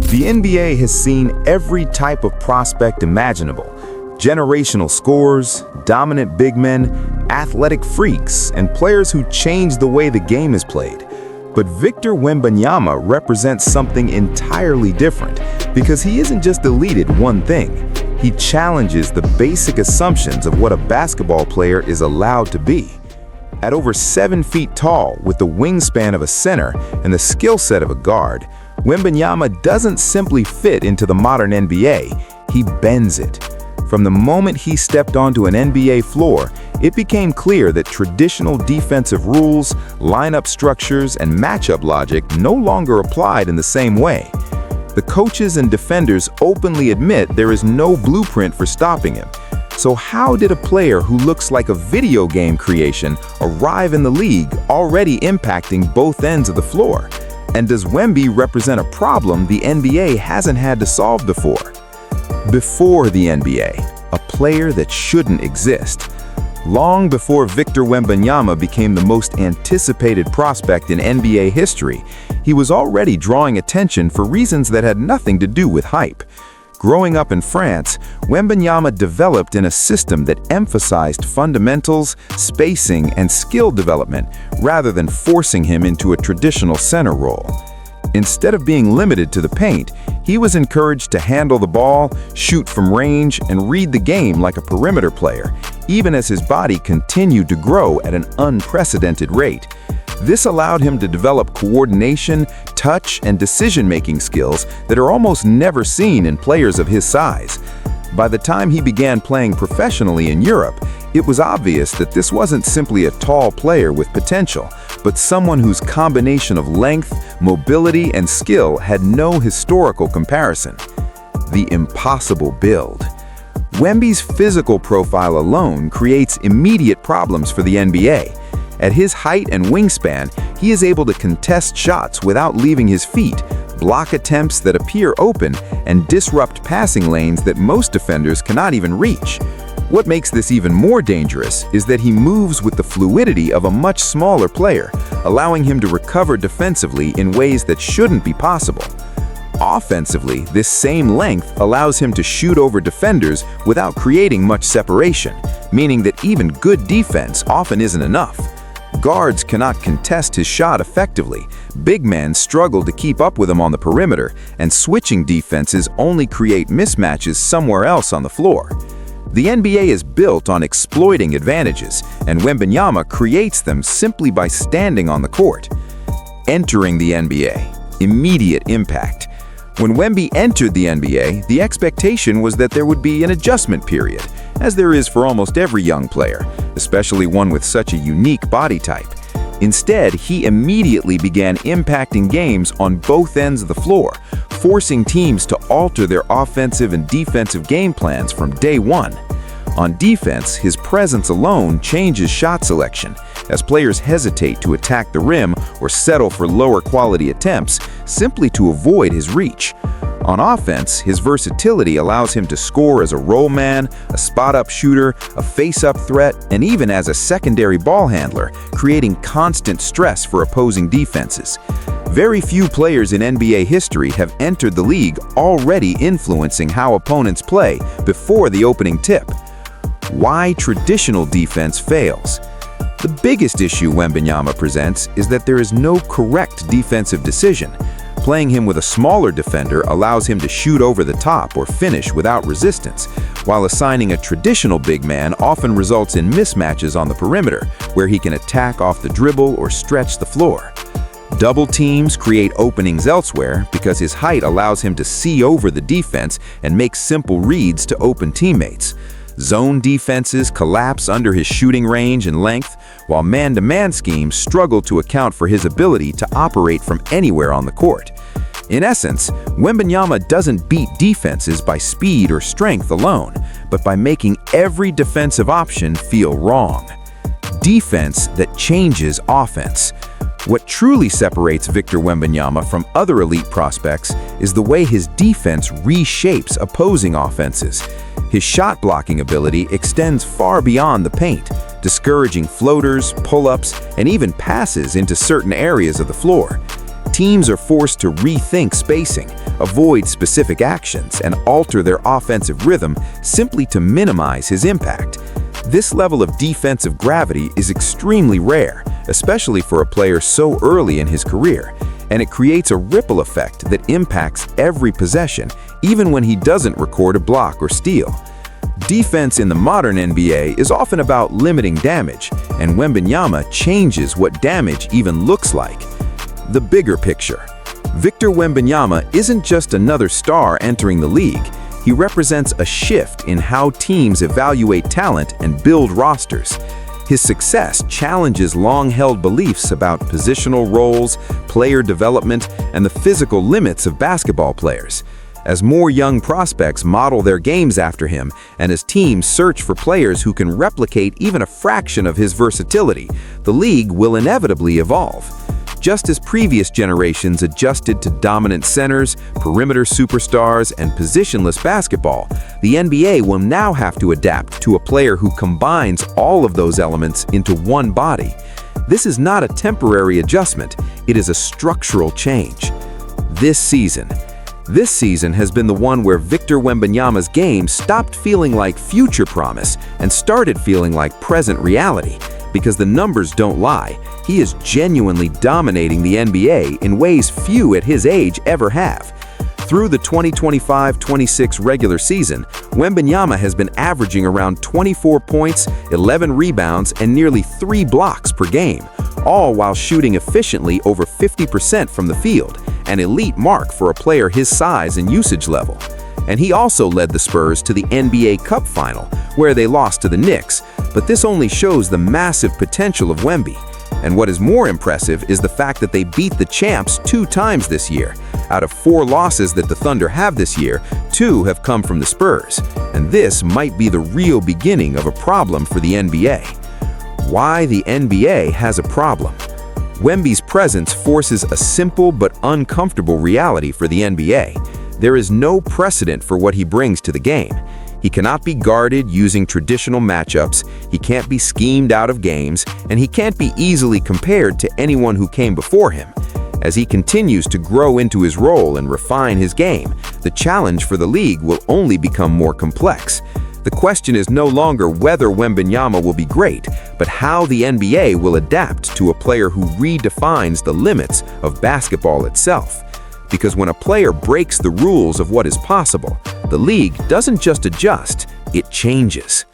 The NBA has seen every type of prospect imaginable. Generational scores, dominant big men, athletic freaks, and players who change the way the game is played. But Victor Wembanyama represents something entirely different because he isn't just elite at one thing. He challenges the basic assumptions of what a basketball player is allowed to be. At over 7 feet tall, with the wingspan of a center and the skill set of a guard, Wembanyama doesn't simply fit into the modern NBA, he bends it. From the moment he stepped onto an NBA floor, it became clear that traditional defensive rules, lineup structures, and matchup logic no longer applied in the same way. The coaches and defenders openly admit there is no blueprint for stopping him. So how did a player who looks like a video game creation arrive in the league already impacting both ends of the floor? And does Wemby represent a problem the NBA hasn't had to solve before? Before the NBA, a player that shouldn't exist. Long before Victor Wembanyama became the most anticipated prospect in NBA history, he was already drawing attention for reasons that had nothing to do with hype. Growing up in France, Wembanyama developed in a system that emphasized fundamentals, spacing, and skill development rather than forcing him into a traditional center role. Instead of being limited to the paint, he was encouraged to handle the ball, shoot from range, and read the game like a perimeter player, even as his body continued to grow at an unprecedented rate. This allowed him to develop coordination, touch, and decision-making skills that are almost never seen in players of his size. By the time he began playing professionally in Europe, it was obvious that this wasn't simply a tall player with potential, but someone whose combination of length, mobility, and skill had no historical comparison. The impossible build. Wemby's physical profile alone creates immediate problems for the NBA. At his height and wingspan, he is able to contest shots without leaving his feet, block attempts that appear open, and disrupt passing lanes that most defenders cannot even reach. What makes this even more dangerous is that he moves with the fluidity of a much smaller player, allowing him to recover defensively in ways that shouldn't be possible. Offensively, this same length allows him to shoot over defenders without creating much separation, meaning that even good defense often isn't enough. Guards cannot contest his shot effectively, big men struggle to keep up with him on the perimeter, and switching defenses only create mismatches somewhere else on the floor. The NBA is built on exploiting advantages, and Wembanyama creates them simply by standing on the court. Entering the NBA. Immediate impact. When Wemby entered the NBA, the expectation was that there would be an adjustment period, as there is for almost every young player, especially one with such a unique body type. Instead, he immediately began impacting games on both ends of the floor, forcing teams to alter their offensive and defensive game plans from day one. On defense, his presence alone changes shot selection, as players hesitate to attack the rim or settle for lower quality attempts simply to avoid his reach. On offense, his versatility allows him to score as a roll man, a spot-up shooter, a face-up threat, and even as a secondary ball handler, creating constant stress for opposing defenses. Very few players in NBA history have entered the league already influencing how opponents play before the opening tip. Why traditional defense fails. The biggest issue Wembanyama presents is that there is no correct defensive decision. Playing him with a smaller defender allows him to shoot over the top or finish without resistance, while assigning a traditional big man often results in mismatches on the perimeter, where he can attack off the dribble or stretch the floor. Double teams create openings elsewhere because his height allows him to see over the defense and make simple reads to open teammates. Zone defenses collapse under his shooting range and length, while man-to-man schemes struggle to account for his ability to operate from anywhere on the court. In essence, Wembanyama doesn't beat defenses by speed or strength alone, but by making every defensive option feel wrong. Defense that changes offense. What truly separates Victor Wembanyama from other elite prospects is the way his defense reshapes opposing offenses. His shot-blocking ability extends far beyond the paint, discouraging floaters, pull-ups, and even passes into certain areas of the floor. Teams are forced to rethink spacing, avoid specific actions, and alter their offensive rhythm simply to minimize his impact. This level of defensive gravity is extremely rare, especially for a player so early in his career, and it creates a ripple effect that impacts every possession, even when he doesn't record a block or steal. Defense in the modern NBA is often about limiting damage, and Wembanyama changes what damage even looks like. The bigger picture. Victor Wembanyama isn't just another star entering the league. He represents a shift in how teams evaluate talent and build rosters. His success challenges long-held beliefs about positional roles, player development, and the physical limits of basketball players. As more young prospects model their games after him, and as teams search for players who can replicate even a fraction of his versatility, the league will inevitably evolve. Just as previous generations adjusted to dominant centers, perimeter superstars, and positionless basketball, the NBA will now have to adapt to a player who combines all of those elements into one body. This is not a temporary adjustment, it is a structural change. This season has been the one where Victor Wembanyama's game stopped feeling like future promise and started feeling like present reality. Because the numbers don't lie, he is genuinely dominating the NBA in ways few at his age ever have. Through the 2025-26 regular season, Wembanyama has been averaging around 24 points, 11 rebounds, and nearly 3 blocks per game, all while shooting efficiently over 50% from the field, an elite mark for a player his size and usage level. And he also led the Spurs to the NBA Cup final, where they lost to the Knicks, but this only shows the massive potential of Wemby. And what is more impressive is the fact that they beat the champs 2 times this year. Out of 4 losses that the Thunder have this year, 2 have come from the Spurs. And this might be the real beginning of a problem for the NBA. Why the NBA has a problem? Wemby's presence forces a simple but uncomfortable reality for the NBA. There is no precedent for what he brings to the game. He cannot be guarded using traditional matchups, he can't be schemed out of games, and he can't be easily compared to anyone who came before him. As he continues to grow into his role and refine his game, the challenge for the league will only become more complex. The question is no longer whether Wembanyama will be great, but how the NBA will adapt to a player who redefines the limits of basketball itself. Because when a player breaks the rules of what is possible, the league doesn't just adjust, it changes.